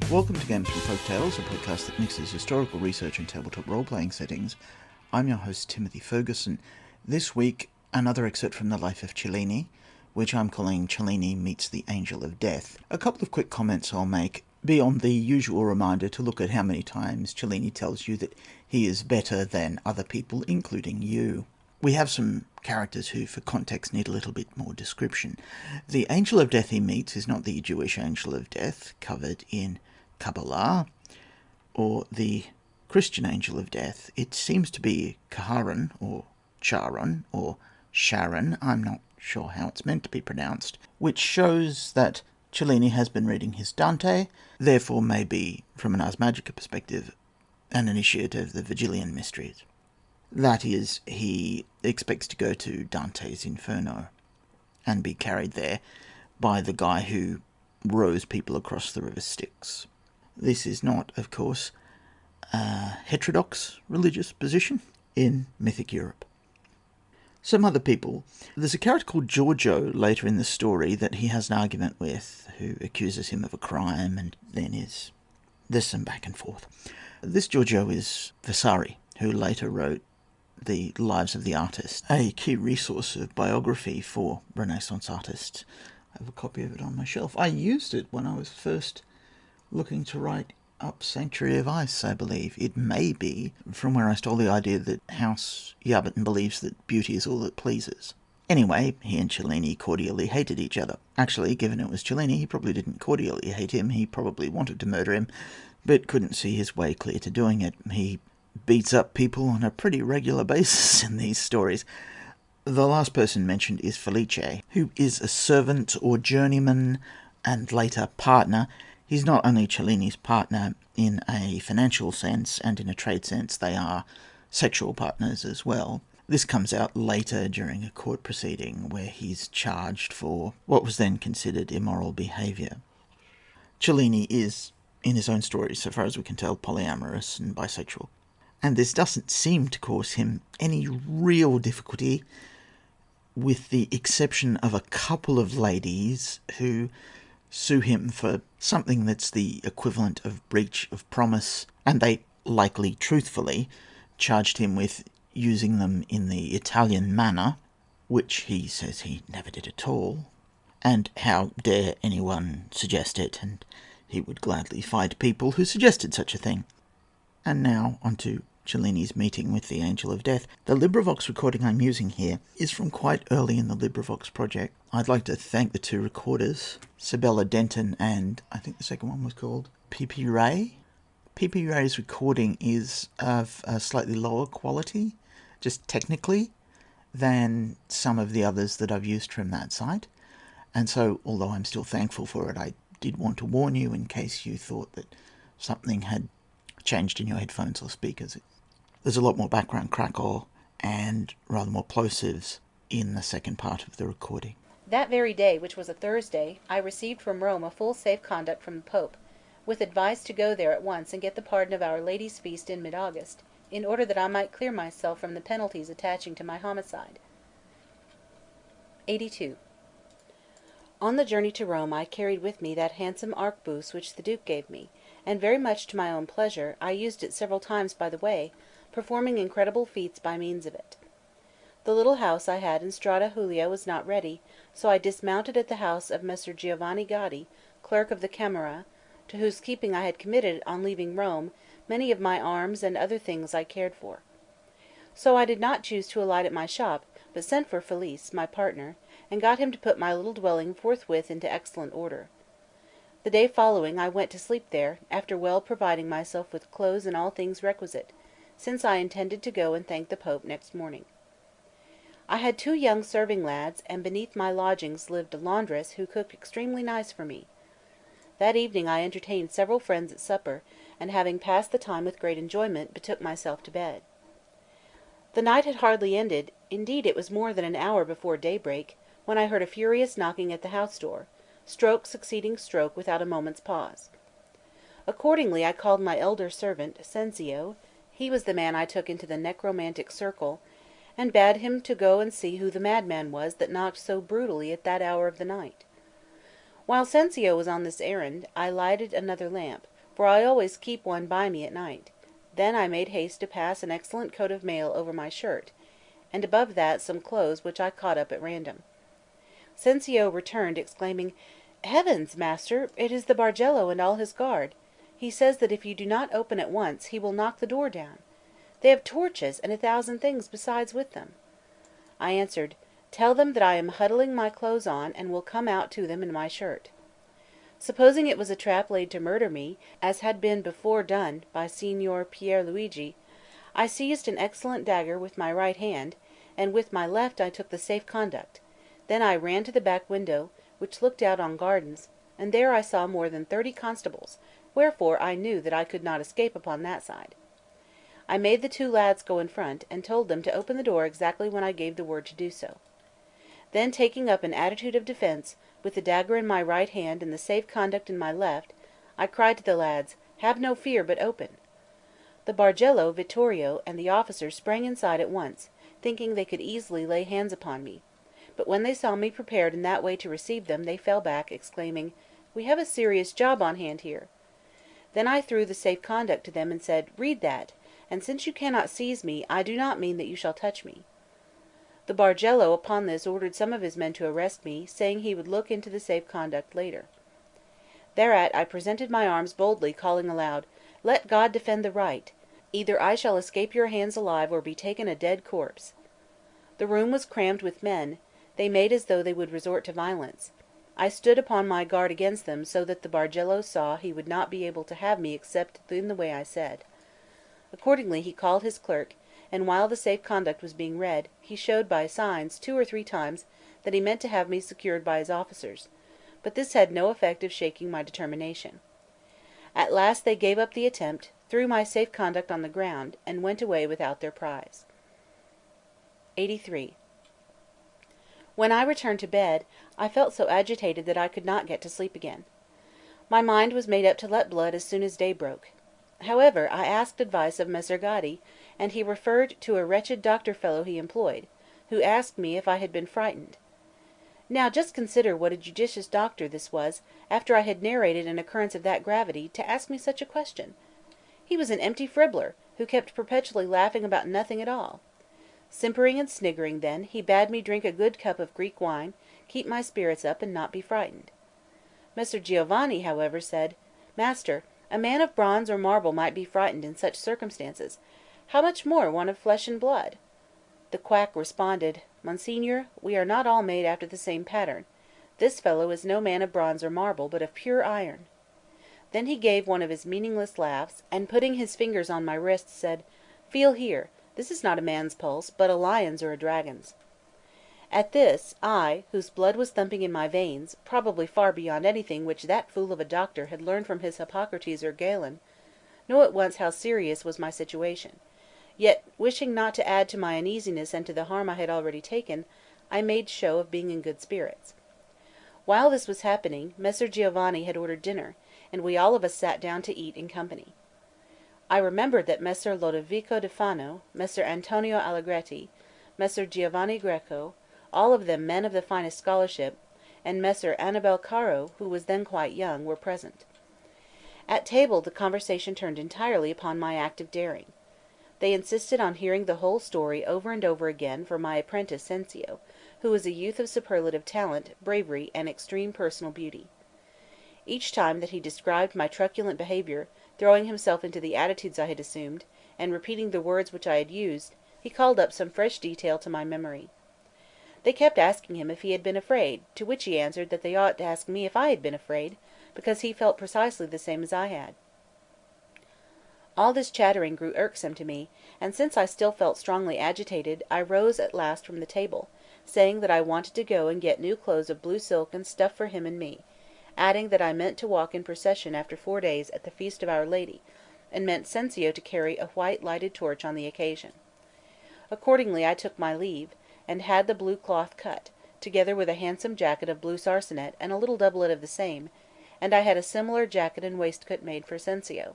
Welcome to Games from Folktales, a podcast that mixes historical research and tabletop role-playing settings. I'm your host, Timothy Ferguson. This week, another excerpt from the life of Cellini, which I'm calling Cellini Meets the Angel of Death. A couple of quick comments I'll make, beyond the usual reminder to look at how many times Cellini tells you that he is better than other people, including you. We have some characters who, for context, need a little bit more description. The Angel of Death he meets is not the Jewish Angel of Death, covered in Kabbalah, or the Christian Angel of Death. It seems to be Kaharan, or Charon, or Sharon, I'm not sure how it's meant to be pronounced, which shows that Cellini has been reading his Dante, therefore may be, from an Ars Magica perspective, an initiate of the Virgilian mysteries. That is, he expects to go to Dante's Inferno and be carried there by the guy who rows people across the river Styx. This is not, of course, a heterodox religious position in mythic Europe. Some other people. There's a character called Giorgio later in the story that he has an argument with, who accuses him of a crime, and then there's some back and forth. This Giorgio is Vasari, who later wrote The Lives of the Artists, a key resource of biography for Renaissance artists. I have a copy of it on my shelf. I used it when I was first looking to write up Sanctuary of Ice, I believe. It may be from where I stole the idea that House Yarburton believes that beauty is all that pleases. Anyway, he and Cellini cordially hated each other. Actually, given it was Cellini, he probably didn't cordially hate him. He probably wanted to murder him, but couldn't see his way clear to doing it. He beats up people on a pretty regular basis in these stories. The last person mentioned is Felice, who is a servant or journeyman and later partner. He's not only Cellini's partner in a financial sense and in a trade sense, they are sexual partners as well. This comes out later during a court proceeding where he's charged for what was then considered immoral behaviour. Cellini is, in his own stories, so far as we can tell, polyamorous and bisexual. And this doesn't seem to cause him any real difficulty, with the exception of a couple of ladies who sue him for something that's the equivalent of breach of promise, and they likely truthfully charged him with using them in the Italian manner, which he says he never did at all, and how dare anyone suggest it, and he would gladly fight people who suggested such a thing. And now onto Cellini's meeting with the Angel of Death. The LibriVox recording I'm using here is from quite early in the LibriVox project. I'd like to thank the two recorders, Sabella Denton and I think the second one was called P.P. Ray. P.P. Ray's recording is of a slightly lower quality, just technically, than some of the others that I've used from that site. And so, although I'm still thankful for it, I did want to warn you in case you thought that something had changed in your headphones or speakers. There's a lot more background crackle and rather more plosives in the second part of the recording. That very day, which was a Thursday, I received from Rome a full safe conduct from the Pope, with advice to go there at once and get the pardon of Our Lady's feast in mid-August, in order that I might clear myself from the penalties attaching to my homicide. 82. On the journey to Rome I carried with me that handsome arquebuse which the Duke gave me, and very much to my own pleasure I used it several times by the way, performing incredible feats by means of it. The little house I had in Strada Julia was not ready, so I dismounted at the house of Messer Giovanni Gaddi, clerk of the Camera, to whose keeping I had committed, on leaving Rome, many of my arms and other things I cared for. So I did not choose to alight at my shop, but sent for Felice, my partner, and got him to put my little dwelling forthwith into excellent order. The day following I went to sleep there, after well providing myself with clothes and all things requisite, since I intended to go and thank the Pope next morning. I had 2 young serving lads, and beneath my lodgings lived a laundress who cooked extremely nice for me. That evening I entertained several friends at supper, and having passed the time with great enjoyment, betook myself to bed. The night had hardly ended, indeed it was more than an hour before daybreak, when I heard a furious knocking at the house door, stroke succeeding stroke without a moment's pause. Accordingly I called my elder servant, Sensio, he was the man I took into the necromantic circle, and bade him to go and see who the madman was that knocked so brutally at that hour of the night. While Sensio was on this errand, I lighted another lamp, for I always keep one by me at night. Then I made haste to pass an excellent coat of mail over my shirt, and above that some clothes which I caught up at random. Cencio returned, exclaiming, "Heavens, master, it is the Bargello and all his guard. He says that if you do not open at once, he will knock the door down. They have torches and 1,000 things besides with them." I answered, "Tell them that I am huddling my clothes on, and will come out to them in my shirt." Supposing it was a trap laid to murder me, as had been before done by Signor Pier Luigi, I seized an excellent dagger with my right hand, and with my left I took the safe conduct; then I ran to the back window, which looked out on gardens, and there I saw more than 30 constables, wherefore I knew that I could not escape upon that side. I made the 2 lads go in front, and told them to open the door exactly when I gave the word to do so. Then taking up an attitude of defence, with the dagger in my right hand and the safe conduct in my left, I cried to the lads, "Have no fear, but open." The Bargello, Vittorio, and the officers sprang inside at once, thinking they could easily lay hands upon me; but when they saw me prepared in that way to receive them, they fell back, exclaiming, "We have a serious job on hand here." Then I threw the safe conduct to them, and said, "Read that, and since you cannot seize me, I do not mean that you shall touch me." The Bargello upon this ordered some of his men to arrest me, saying he would look into the safe conduct later. Thereat I presented my arms boldly, calling aloud, "Let God defend the right! Either I shall escape your hands alive, or be taken a dead corpse." The room was crammed with men; they made as though they would resort to violence. I stood upon my guard against them, so that the Bargello saw he would not be able to have me except in the way I said. Accordingly he called his clerk, and while the safe conduct was being read, he showed by signs 2 or 3 times that he meant to have me secured by his officers; but this had no effect of shaking my determination. At last they gave up the attempt, threw my safe conduct on the ground, and went away without their prize. 83. When I returned to bed, I felt so agitated that I could not get to sleep again. My mind was made up to let blood as soon as day broke. However, I asked advice of Messer Gaddi, and he referred to a wretched doctor fellow he employed, who asked me if I had been frightened. Now just consider what a judicious doctor this was, after I had narrated an occurrence of that gravity, to ask me such a question! He was an empty fribbler, who kept perpetually laughing about nothing at all. Simpering and sniggering, then, he bade me drink a good cup of Greek wine, keep my spirits up, and not be frightened. Messer Giovanni, however, said, "Master, a man of bronze or marble might be frightened in such circumstances; how much more one of flesh and blood?" The quack responded, "Monsignor, we are not all made after the same pattern; this fellow is no man of bronze or marble, but of pure iron." Then he gave one of his meaningless laughs, and putting his fingers on my wrists, said, "Feel here; this is not a man's pulse, but a lion's or a dragon's." At this, I, whose blood was thumping in my veins, probably far beyond anything which that fool of a doctor had learned from his Hippocrates or Galen, knew at once how serious was my situation; yet, wishing not to add to my uneasiness and to the harm I had already taken, I made show of being in good spirits. While this was happening, Messer Giovanni had ordered dinner, and we all of us sat down to eat in company. I remembered that Messer Lodovico da Fano, Messer Antonio Allegretti, Messer Giovanni Greco, all of them men of the finest scholarship, and Messer Annibal Caro, who was then quite young, were present. At table the conversation turned entirely upon my act of daring. They insisted on hearing the whole story over and over again from my apprentice Cencio, who was a youth of superlative talent, bravery, and extreme personal beauty. Each time that he described my truculent behaviour, throwing himself into the attitudes I had assumed, and repeating the words which I had used, he called up some fresh detail to my memory. They kept asking him if he had been afraid, to which he answered that they ought to ask me if I had been afraid, because he felt precisely the same as I had. All this chattering grew irksome to me, and since I still felt strongly agitated, I rose at last from the table, saying that I wanted to go and get new clothes of blue silk and stuff for him and me, adding that I meant to walk in procession after 4 days at the feast of Our Lady, and meant Cencio to carry a white lighted torch on the occasion. Accordingly I took my leave, and had the blue cloth cut, together with a handsome jacket of blue sarcenet and a little doublet of the same, and I had a similar jacket and waistcoat made for Cencio.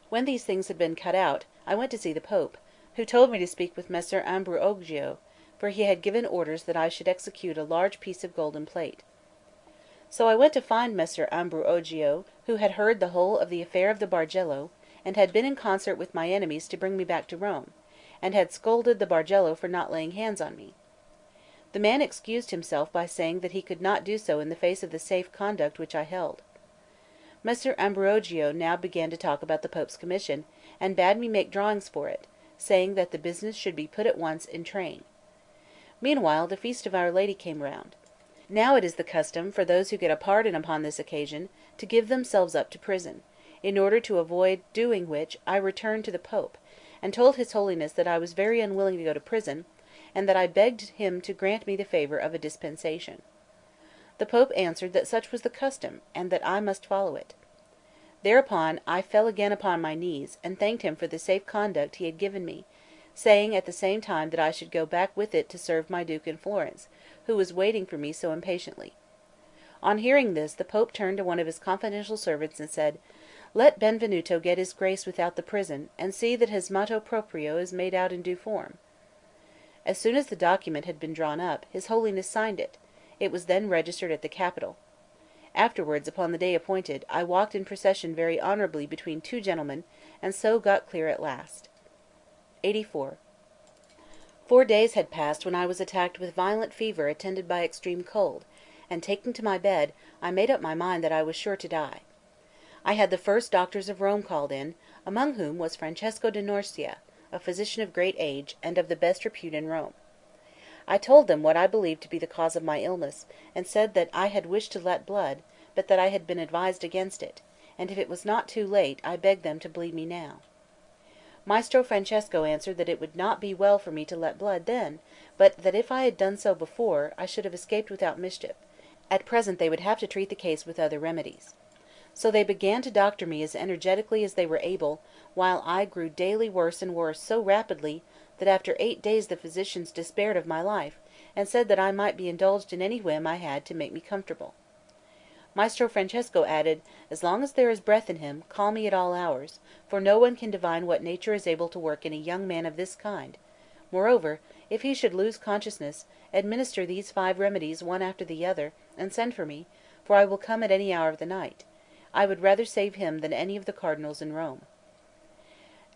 When these things had been cut out, I went to see the Pope, who told me to speak with Messer Ambruogio, for he had given orders that I should execute a large piece of golden plate. So I went to find Messer Ambruogio, who had heard the whole of the affair of the Bargello, and had been in concert with my enemies to bring me back to Rome, and had scolded the Bargello for not laying hands on me. The man excused himself by saying that he could not do so in the face of the safe conduct which I held. Messer Ambruogio now began to talk about the Pope's commission, and bade me make drawings for it, saying that the business should be put at once in train. Meanwhile the feast of Our Lady came round. Now it is the custom for those who get a pardon upon this occasion to give themselves up to prison, in order to avoid doing which I returned to the Pope, and told his Holiness that I was very unwilling to go to prison, and that I begged him to grant me the favour of a dispensation. The Pope answered that such was the custom, and that I must follow it. Thereupon I fell again upon my knees, and thanked him for the safe conduct he had given me, saying at the same time that I should go back with it to serve my Duke in Florence, who was waiting for me so impatiently. On hearing this, the Pope turned to one of his confidential servants and said, "Let Benvenuto get his grace without the prison, and see that his motu proprio is made out in due form." As soon as the document had been drawn up, his Holiness signed it; it was then registered at the Capitol. Afterwards, upon the day appointed, I walked in procession very honourably between two gentlemen, and so got clear at last. 84. 4 days had passed when I was attacked with violent fever attended by extreme cold, and taking to my bed, I made up my mind that I was sure to die. I had the first doctors of Rome called in, among whom was Francesco da Norcia, a physician of great age, and of the best repute in Rome. I told them what I believed to be the cause of my illness, and said that I had wished to let blood, but that I had been advised against it, and if it was not too late, I begged them to bleed me now. Maestro Francesco answered that it would not be well for me to let blood then, but that if I had done so before, I should have escaped without mischief; at present they would have to treat the case with other remedies. So they began to doctor me as energetically as they were able, while I grew daily worse and worse so rapidly that after 8 days the physicians despaired of my life, and said that I might be indulged in any whim I had to make me comfortable. Maestro Francesco added, "As long as there is breath in him, call me at all hours, for no one can divine what nature is able to work in a young man of this kind; moreover, if he should lose consciousness, administer these 5 remedies one after the other, and send for me, for I will come at any hour of the night. I would rather save him than any of the cardinals in Rome."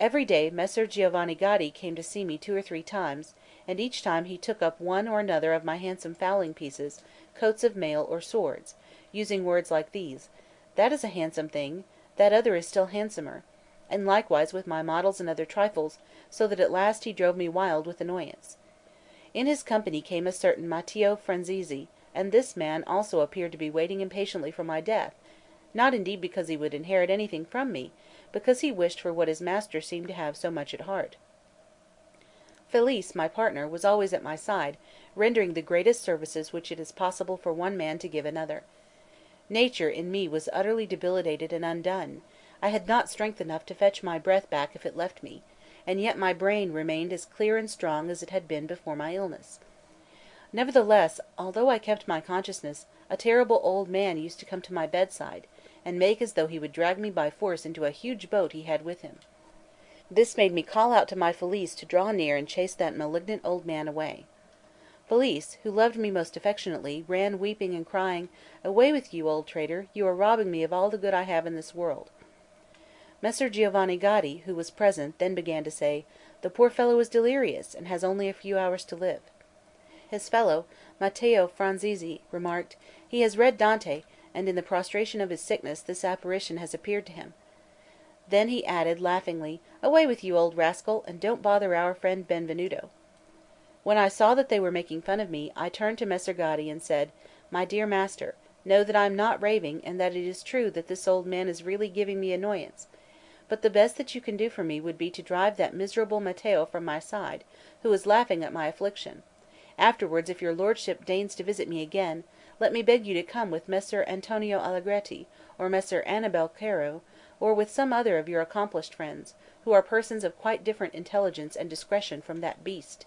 Every day Messer Giovanni Gaddi came to see me 2 or 3 times, and each time he took up one or another of my handsome fowling pieces, coats of mail, or swords, using words like these: "That is a handsome thing, that other is still handsomer," and likewise with my models and other trifles, so that at last he drove me wild with annoyance. In his company came a certain Matteo Franzesi, and this man also appeared to be waiting impatiently for my death, not indeed because he would inherit anything from me, because he wished for what his master seemed to have so much at heart. Felice, my partner, was always at my side, rendering the greatest services which it is possible for one man to give another. Nature in me was utterly debilitated and undone; I had not strength enough to fetch my breath back if it left me, and yet my brain remained as clear and strong as it had been before my illness. Nevertheless, although I kept my consciousness, a terrible old man used to come to my bedside, and make as though he would drag me by force into a huge boat he had with him. This made me call out to my Felice to draw near and chase that malignant old man away. Felice, who loved me most affectionately, ran weeping and crying, "Away with you, old traitor; you are robbing me of all the good I have in this world." Messer Giovanni Gaddi, who was present, then began to say, "The poor fellow is delirious, and has only a few hours to live." His fellow, Matteo Franzesi, remarked, "He has read Dante, and in the prostration of his sickness this apparition has appeared to him." Then he added, laughingly, "Away with you, old rascal, and don't bother our friend Benvenuto." When I saw that they were making fun of me, I turned to Messer Gaddi and said, "My dear master, know that I am not raving, and that it is true that this old man is really giving me annoyance; but the best that you can do for me would be to drive that miserable Matteo from my side, who is laughing at my affliction. Afterwards, if your lordship deigns to visit me again, let me beg you to come with Messer Antonio Allegretti, or Messer Annibal Caro, or with some other of your accomplished friends, who are persons of quite different intelligence and discretion from that beast."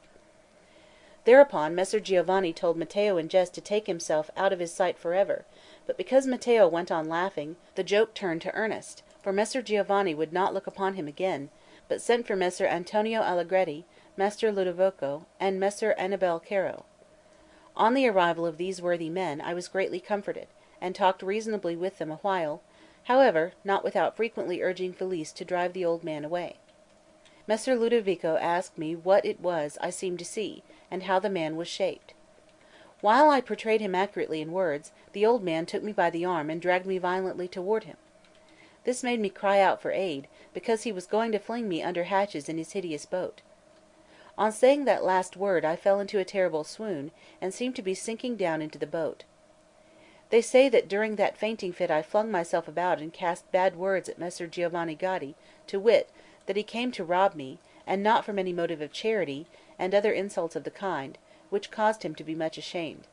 Thereupon Messer Giovanni told Matteo in jest to take himself out of his sight for ever; but because Matteo went on laughing, the joke turned to earnest, for Messer Giovanni would not look upon him again, but sent for Messer Antonio Allegretti, Master Ludovico, and Messer Annibal Caro. On the arrival of these worthy men, I was greatly comforted, and talked reasonably with them a while, however, not without frequently urging Felice to drive the old man away. Messer Ludovico asked me what it was I seemed to see, and how the man was shaped. While I portrayed him accurately in words, the old man took me by the arm and dragged me violently toward him. This made me cry out for aid, because he was going to fling me under hatches in his hideous boat. On saying that last word I fell into a terrible swoon, and seemed to be sinking down into the boat. They say that during that fainting fit I flung myself about and cast bad words at Messer Giovanni Gaddi, to wit, that he came to rob me, and not from any motive of charity, and other insults of the kind, which caused him to be much ashamed.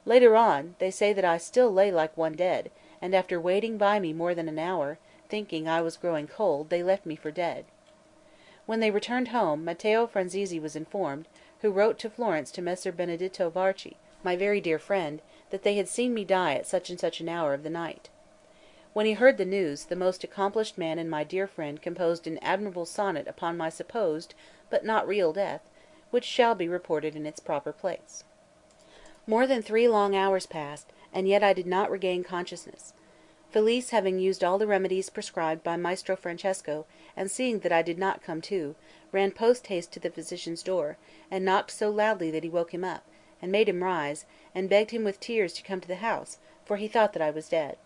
Later on, they say that I still lay like one dead, and after waiting by me more than an hour, thinking I was growing cold, they left me for dead. When they returned home, Matteo Franzesi was informed, who wrote to Florence to Messer Benedetto Varchi, my very dear friend, that they had seen me die at such and such an hour of the night. When he heard the news, the most accomplished man and my dear friend composed an admirable sonnet upon my supposed, but not real death, which shall be reported in its proper place. More than 3 long hours passed, and yet I did not regain consciousness. Felice having used all the remedies prescribed by Maestro Francesco, and seeing that I did not come to, ran post haste to the physician's door, and knocked so loudly that he woke him up, and made him rise, and begged him with tears to come to the house, for he thought that I was dead.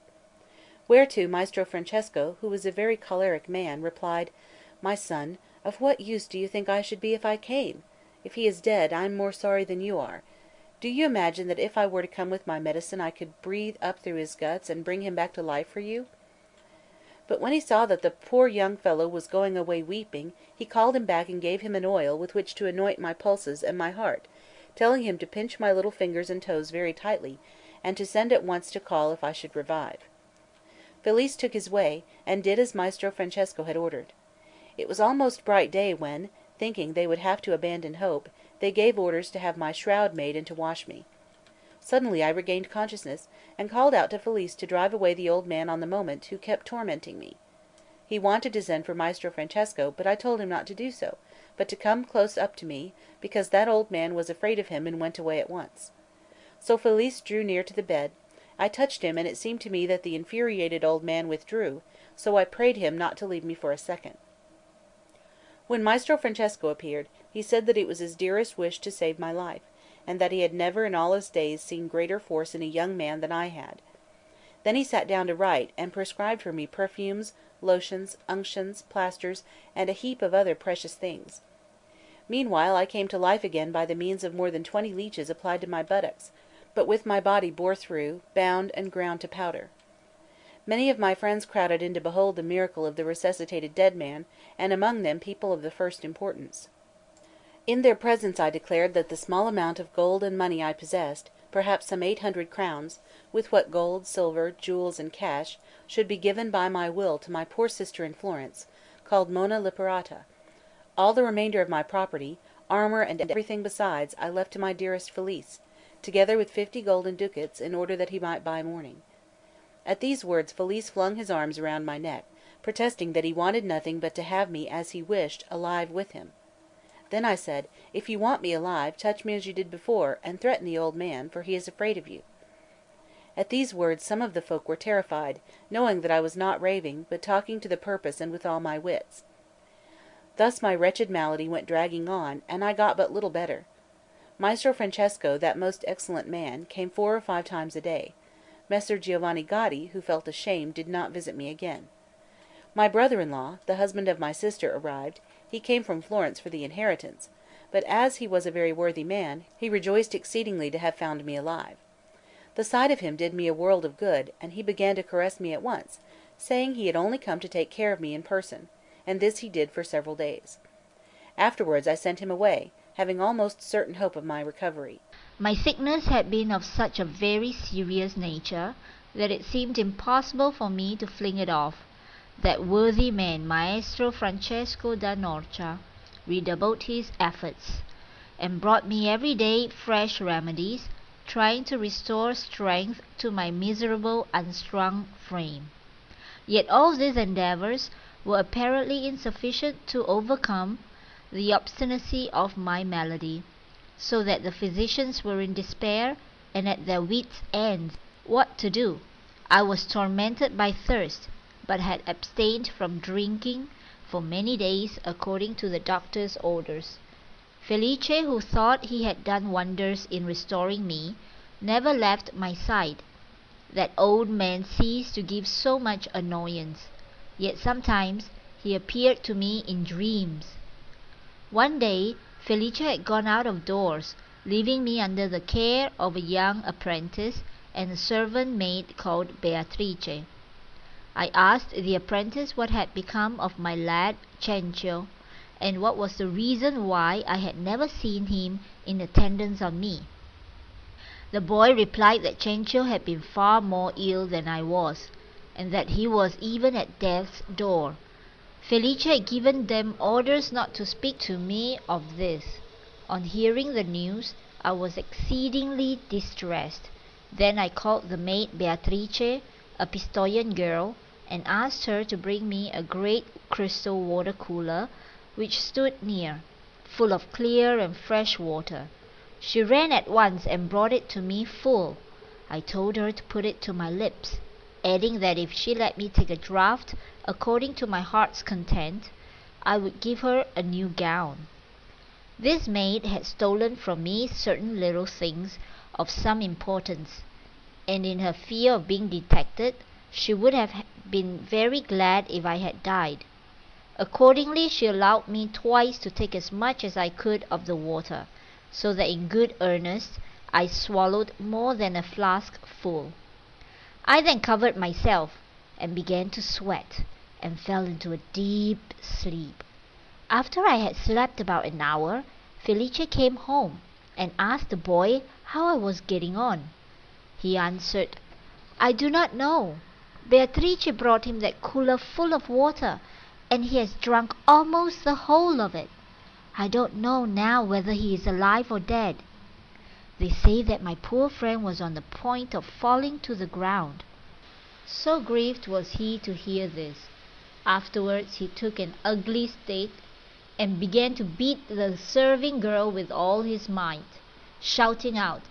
Whereto Maestro Francesco, who was a very choleric man, replied: "My son, of what use do you think I should be if I came? If he is dead, I am more sorry than you are. Do you imagine that if I were to come with my medicine I could breathe up through his guts and bring him back to life for you?" But when he saw that the poor young fellow was going away weeping, he called him back and gave him an oil with which to anoint my pulses and my heart, telling him to pinch my little fingers and toes very tightly, and to send at once to call if I should revive. Felice took his way, and did as Maestro Francesco had ordered. It was almost bright day when, thinking they would have to abandon hope, they gave orders to have my shroud made and to wash me. Suddenly I regained consciousness, and called out to Felice to drive away the old man on the moment, who kept tormenting me. He wanted to send for Maestro Francesco, but I told him not to do so, but to come close up to me, because that old man was afraid of him and went away at once. So Felice drew near to the bed. I touched him, and it seemed to me that the infuriated old man withdrew, so I prayed him not to leave me for a second. When Maestro Francesco appeared, he said that it was his dearest wish to save my life, and that he had never in all his days seen greater force in a young man than I had. Then he sat down to write, and prescribed for me perfumes, lotions, unctions, plasters, and a heap of other precious things. Meanwhile I came to life again by the means of more than 20 leeches applied to my buttocks, but with my body bore through, bound, and ground to powder. Many of my friends crowded in to behold the miracle of the resuscitated dead man, and among them people of the first importance. In their presence I declared that the small amount of gold and money I possessed, perhaps some 800 crowns, with what gold, silver, jewels, and cash, should be given by my will to my poor sister in Florence, called Monna Liperata. All the remainder of my property, armour, and everything besides, I left to my dearest Felice, together with 50 golden ducats, in order that he might buy mourning. At these words Felice flung his arms around my neck, protesting that he wanted nothing but to have me as he wished alive with him. Then I said: "If you want me alive, touch me as you did before, and threaten the old man, for he is afraid of you." At these words some of the folk were terrified, knowing that I was not raving, but talking to the purpose and with all my wits. Thus my wretched malady went dragging on, and I got but little better. Maestro Francesco, that most excellent man, came 4 or 5 times a day. Messer Giovanni Gaddi, who felt ashamed, did not visit me again. My brother-in-law, the husband of my sister, arrived. He came from Florence for the inheritance, but as he was a very worthy man, he rejoiced exceedingly to have found me alive. The sight of him did me a world of good, and he began to caress me at once, saying he had only come to take care of me in person, and this he did for several days. Afterwards I sent him away, having almost certain hope of my recovery. My sickness had been of such a very serious nature that it seemed impossible for me to fling it off. That worthy man, Maestro Francesco da Norcia, redoubled his efforts, and brought me every day fresh remedies, trying to restore strength to my miserable unstrung frame. Yet all these endeavours were apparently insufficient to overcome the obstinacy of my malady, so that the physicians were in despair and at their wits' ends what to do. I was tormented by thirst, but had abstained from drinking for many days according to the doctor's orders. Felice, who thought he had done wonders in restoring me, never left my side. That old man ceased to give so much annoyance, yet sometimes he appeared to me in dreams. One day Felice had gone out of doors, leaving me under the care of a young apprentice and a servant maid called Beatrice. I asked the apprentice what had become of my lad Cencio, and what was the reason why I had never seen him in attendance on me. The boy replied that Cencio had been far more ill than I was, and that he was even at death's door. Felice had given them orders not to speak to me of this. On hearing the news, I was exceedingly distressed. Then I called the maid Beatrice, a Pistoian girl, and asked her to bring me a great crystal water cooler which stood near, full of clear and fresh water. She ran at once and brought it to me full. I told her to put it to my lips, adding that if she let me take a draught according to my heart's content, I would give her a new gown. This maid had stolen from me certain little things of some importance, and in her fear of being detected, she would have been very glad if I had died. Accordingly, she allowed me twice to take as much as I could of the water, so that in good earnest I swallowed more than a flask full. I then covered myself, and began to sweat, and fell into a deep sleep. After I had slept about an hour, Felice came home, and asked the boy how I was getting on. He answered, "I do not know. Beatrice brought him that cooler full of water, and he has drunk almost the whole of it. I don't know now whether he is alive or dead." They say that my poor friend was on the point of falling to the ground. So grieved was he to hear this. Afterwards he took an ugly stick and began to beat the serving girl with all his might, shouting out,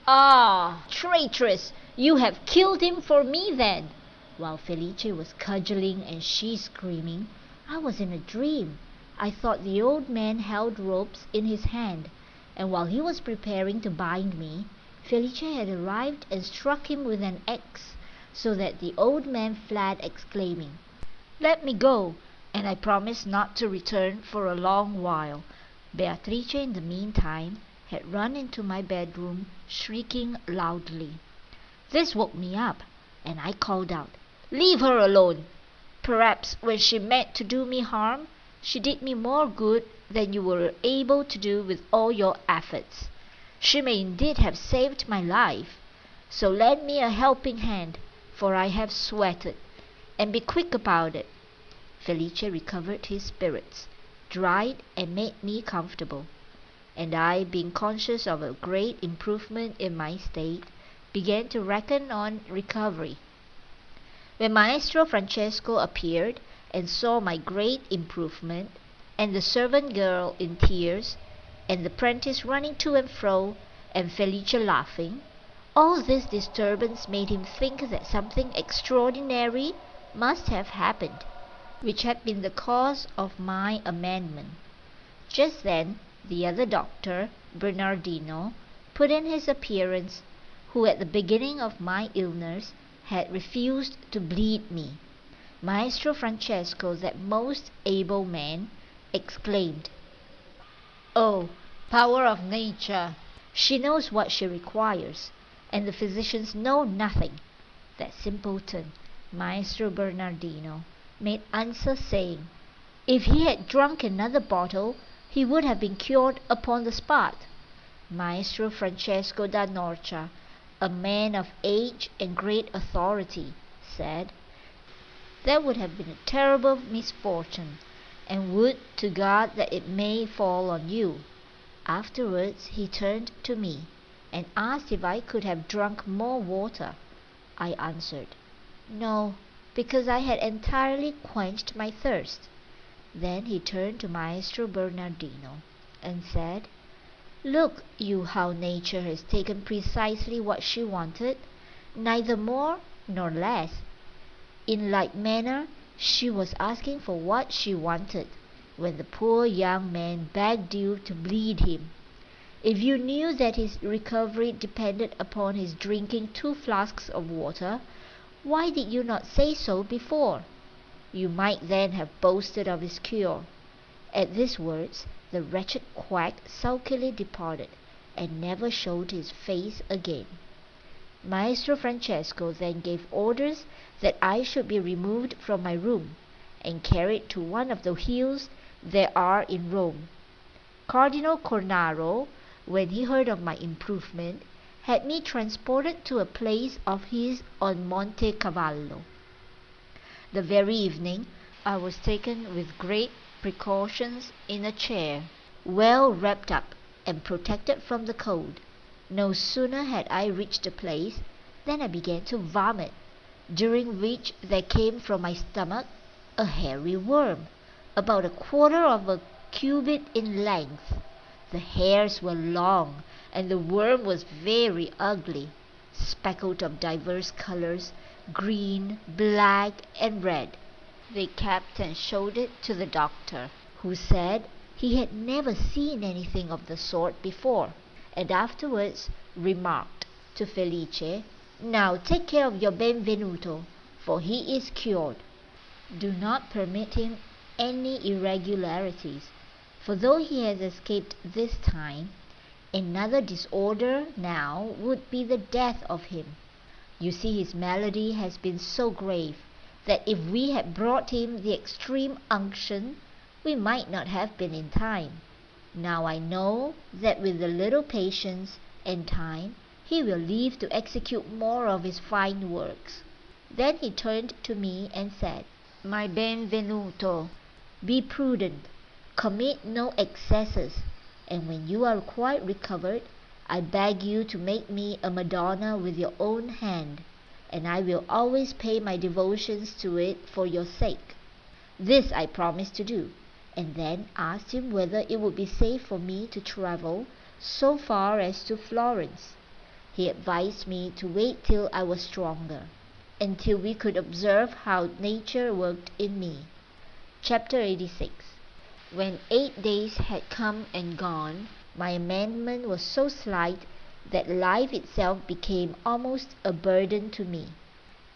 "Ah, traitress, you have killed him for me then!" While Felice was cudgeling and she screaming, I was in a dream. I thought the old man held ropes in his hand, and while he was preparing to bind me, Felice had arrived and struck him with an axe, so that the old man fled, exclaiming, "Let me go," and I promised not to return for a long while. Beatrice in the meantime had run into my bedroom, shrieking loudly. This woke me up, and I called out, "Leave her alone! Perhaps when she meant to do me harm, she did me more good than you were able to do with all your efforts. She may indeed have saved my life, so lend me a helping hand, for I have sweated, and be quick about it." Felice recovered his spirits, dried, and made me comfortable, and I, being conscious of a great improvement in my state, began to reckon on recovery. When Maestro Francesco appeared and saw my great improvement, and the servant girl in tears, and the prentice running to and fro, and Felice laughing, all this disturbance made him think that something extraordinary must have happened, which had been the cause of my amendment. Just then the other doctor, Bernardino, put in his appearance, who at the beginning of my illness had refused to bleed me. Maestro Francesco, that most able man, exclaimed, "Oh, power of nature! She knows what she requires, and the physicians know nothing." That simpleton, Maestro Bernardino, made answer, saying, "If he had drunk another bottle, he would have been cured upon the spot." Maestro Francesco da Norcia, a man of age and great authority, said, "That would have been a terrible misfortune, and would to God that it may fall on you." Afterwards he turned to me, and asked if I could have drunk more water. I answered, "No, because I had entirely quenched my thirst." Then he turned to Maestro Bernardino, and said, "Look you how nature has taken precisely what she wanted. neither more nor less. In like manner, she was asking for what she wanted, when the poor young man begged you to bleed him. If you knew that his recovery depended upon his drinking 2 flasks of water, why did you not say so before? You might then have boasted of his cure. At these words, the wretched quack sulkily departed, and never showed his face again. Maestro Francesco then gave orders that I should be removed from my room, and carried to one of the hills there are in Rome. Cardinal Cornaro, when he heard of my improvement, had me transported to a place of his on Monte Cavallo. The very evening I was taken with great precautions in a chair, well wrapped up and protected from the cold. No sooner had I reached the place than I began to vomit, during which there came from my stomach a hairy worm, about 1/4 of a cubit in length. The hairs were long, and the worm was very ugly, speckled of divers colours, green, black, and red. They kept and showed it to the doctor, who said he had never seen anything of the sort before, and afterwards remarked to Felice, "Now take care of your Benvenuto, for he is cured. Do not permit him any irregularities, for though he has escaped this time, another disorder now would be the death of him. You see his malady has been so grave, that if we had brought him the extreme unction, we might not have been in time. Now I know that with a little patience and time he will live to execute more of his fine works." Then he turned to me and said, "My Benvenuto, be prudent, commit no excesses, and when you are quite recovered, I beg you to make me a Madonna with your own hand, and I will always pay my devotions to it for your sake." This I promised to do, and then asked him whether it would be safe for me to travel so far as to Florence. He advised me to wait till I was stronger, and till we could observe how nature worked in me. Chapter 86. When 8 days had come and gone, my amendment was so slight that life itself became almost a burden to me.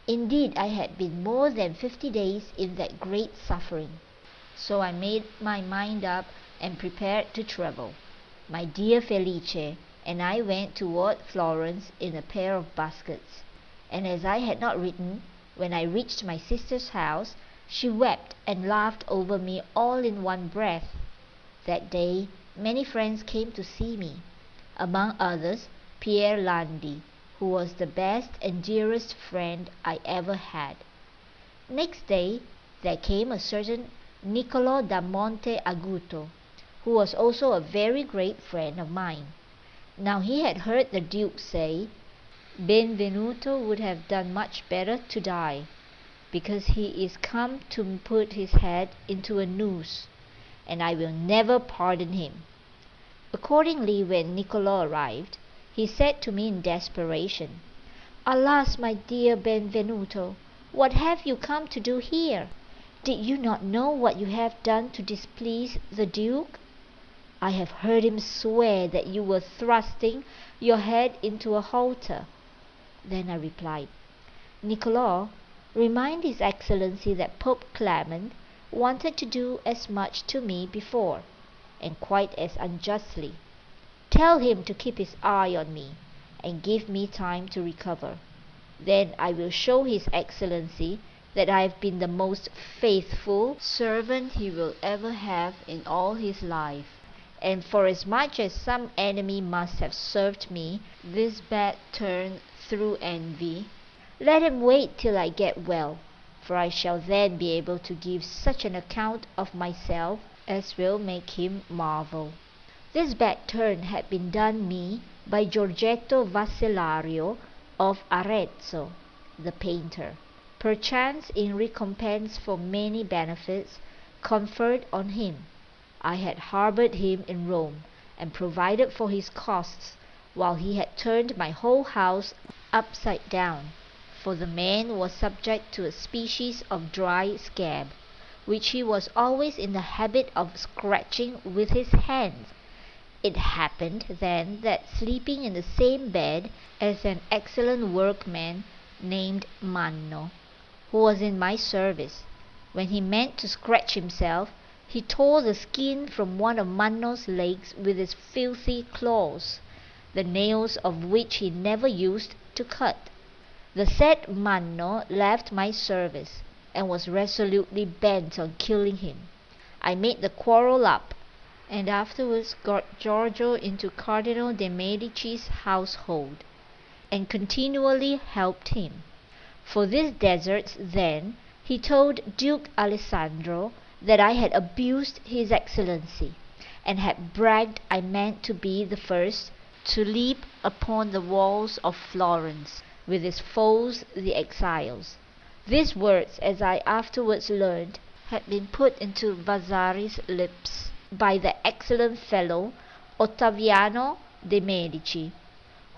Indeed, I had been more than 50 days in that great suffering. So I made my mind up and prepared to travel. My dear Felice and I went toward Florence in a pair of baskets, and as I had not written, when I reached my sister's house, she wept and laughed over me all in one breath. That day many friends came to see me, among others Pier Landi, who was the best and dearest friend I ever had. Next day there came a certain Niccolo da Monte Aguto, who was also a very great friend of mine. Now he had heard the Duke say, "Benvenuto would have done much better to die, because he is come to put his head into a noose, and I will never pardon him." Accordingly, when Niccolo arrived, he said to me in desperation, "Alas, my dear Benvenuto, what have you come to do here? Did you not know what you have done to displease the Duke? I have heard him swear that you were thrusting your head into a halter." Then I replied, "Niccolo, remind his Excellency that Pope Clement wanted to do as much to me before, and quite as unjustly. Tell him to keep his eye on me, and give me time to recover. Then I will show his Excellency that I have been the most faithful servant he will ever have in all his life. And forasmuch as some enemy must have served me this bad turn through envy, let him wait till I get well, for I shall then be able to give such an account of myself as will make him marvel." This bad turn had been done me by Giorgetto Vassellario of Arezzo, the painter, perchance in recompense for many benefits conferred on him. I had harboured him in Rome, and provided for his costs while he had turned my whole house upside down, for the man was subject to a species of dry scab, which he was always in the habit of scratching with his hands. It happened then that, sleeping in the same bed as an excellent workman named Manno, who was in my service, when he meant to scratch himself, he tore the skin from one of Manno's legs with his filthy claws, the nails of which he never used to cut. The said Manno left my service, and was resolutely bent on killing him. I made the quarrel up, and afterwards got Giorgio into Cardinal de' Medici's household, and continually helped him. For these deserts, then, he told Duke Alessandro that I had abused his excellency, and had bragged I meant to be the first to leap upon the walls of Florence with his foes the exiles. These words, as I afterwards learned, had been put into Vasari's lips by the excellent fellow Ottaviano de' Medici,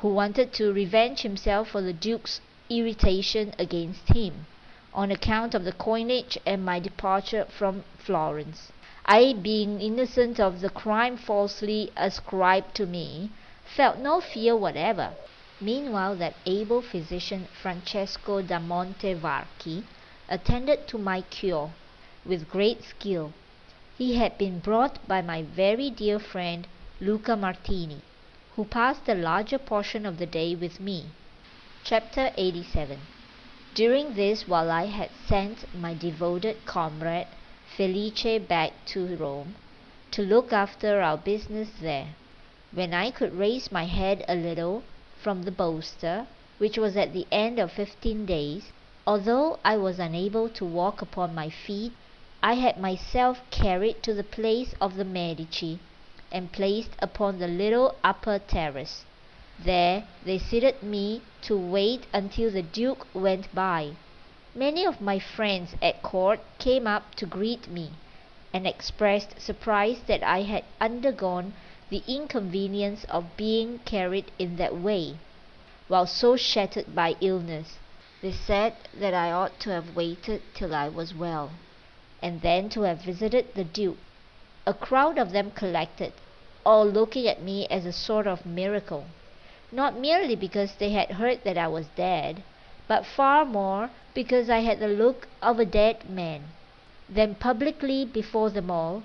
who wanted to revenge himself for the Duke's irritation against him, on account of the coinage and my departure from Florence. I, being innocent of the crime falsely ascribed to me, felt no fear whatever. Meanwhile that able physician Francesco da Montevarchi attended to my cure with great skill. He had been brought by my very dear friend Luca Martini, who passed the larger portion of the day with me. Chapter 87. During this, while I had sent my devoted comrade Felice back to Rome to look after our business there, when I could raise my head a little from the bolster, which was at the end of 15 days, although I was unable to walk upon my feet, I had myself carried to the place of the Medici, and placed upon the little upper terrace. There they seated me to wait until the Duke went by. Many of my friends at court came up to greet me, and expressed surprise that I had undergone the inconvenience of being carried in that way, while so shattered by illness. They said that I ought to have waited till I was well, and then to have visited the Duke. A crowd of them collected, all looking at me as a sort of miracle, not merely because they had heard that I was dead, but far more because I had the look of a dead man. Then publicly before them all,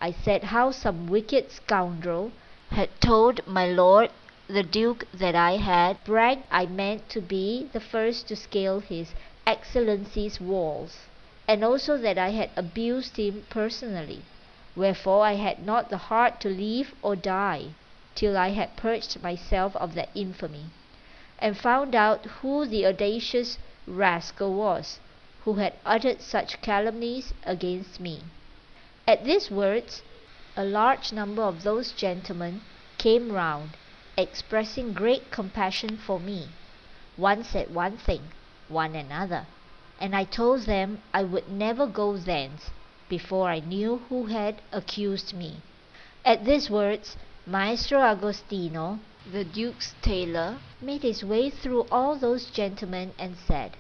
I said how some wicked scoundrel had told my lord the Duke that I had bragged I meant to be the first to scale his excellency's walls, and also that I had abused him personally, wherefore I had not the heart to live or die till I had purged myself of that infamy, and found out who the audacious rascal was who had uttered such calumnies against me. At these words, a large number of those gentlemen came round, expressing great compassion for me. One said one thing, one another, and I told them I would never go thence before I knew who had accused me. At these words, Maestro Agostino, the Duke's tailor, made his way through all those gentlemen and said,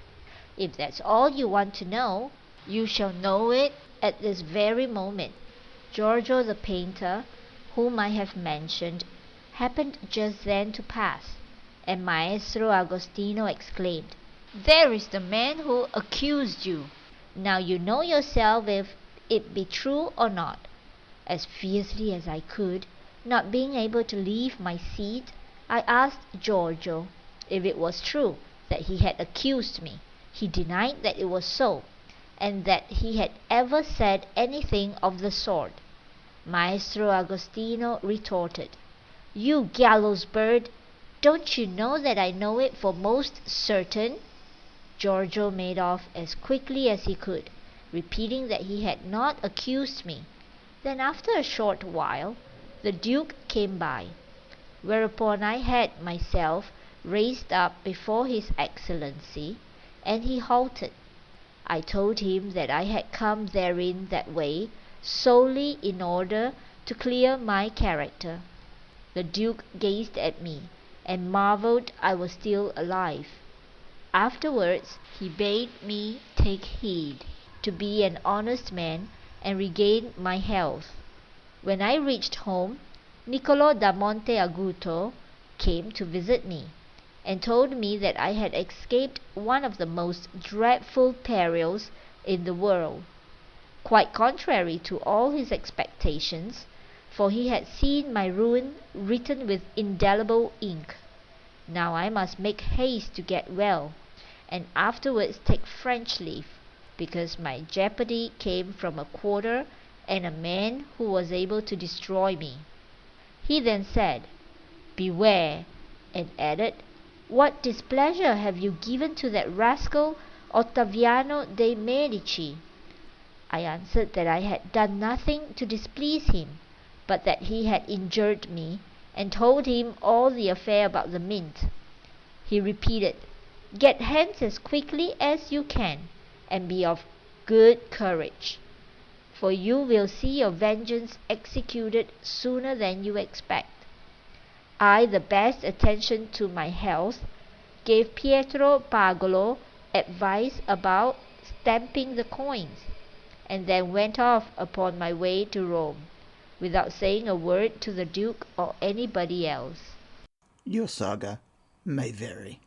"If that's all you want to know, you shall know it at this very moment." Giorgio the painter, whom I have mentioned, happened just then to pass, and Maestro Agostino exclaimed, "There is the man who accused you. Now you know yourself if it be true or not." As fiercely as I could, not being able to leave my seat, I asked Giorgio if it was true that he had accused me. He denied that it was so, and that he had ever said anything of the sort. Maestro Agostino retorted, "You gallows bird, don't you know that I know it for most certain?" Giorgio made off as quickly as he could, repeating that he had not accused me. Then after a short while the Duke came by, whereupon I had myself raised up before his excellency, and he halted. I told him that I had come therein that way solely in order to clear my character. The Duke gazed at me, and marveled I was still alive. Afterwards he bade me take heed to be an honest man and regain my health. When I reached home, Niccolo da Monte Aguto came to visit me, and told me that I had escaped one of the most dreadful perils in the world, quite contrary to all his expectations, for he had seen my ruin written with indelible ink. Now I must make haste to get well, and afterwards take French leave, because my jeopardy came from a quarter and a man who was able to destroy me. He then said, Beware, and added, What displeasure have you given to that rascal Ottaviano de' Medici? I answered that I had done nothing to displease him, but that he had injured me, and told him all the affair about the mint. He repeated, Get hence as quickly as you can, and be of good courage, for you will see your vengeance executed sooner than you expect. I, the best attention to my health, gave Pietro Pagolo advice about stamping the coins, and then went off upon my way to Rome, without saying a word to the Duke or anybody else. Your saga may vary.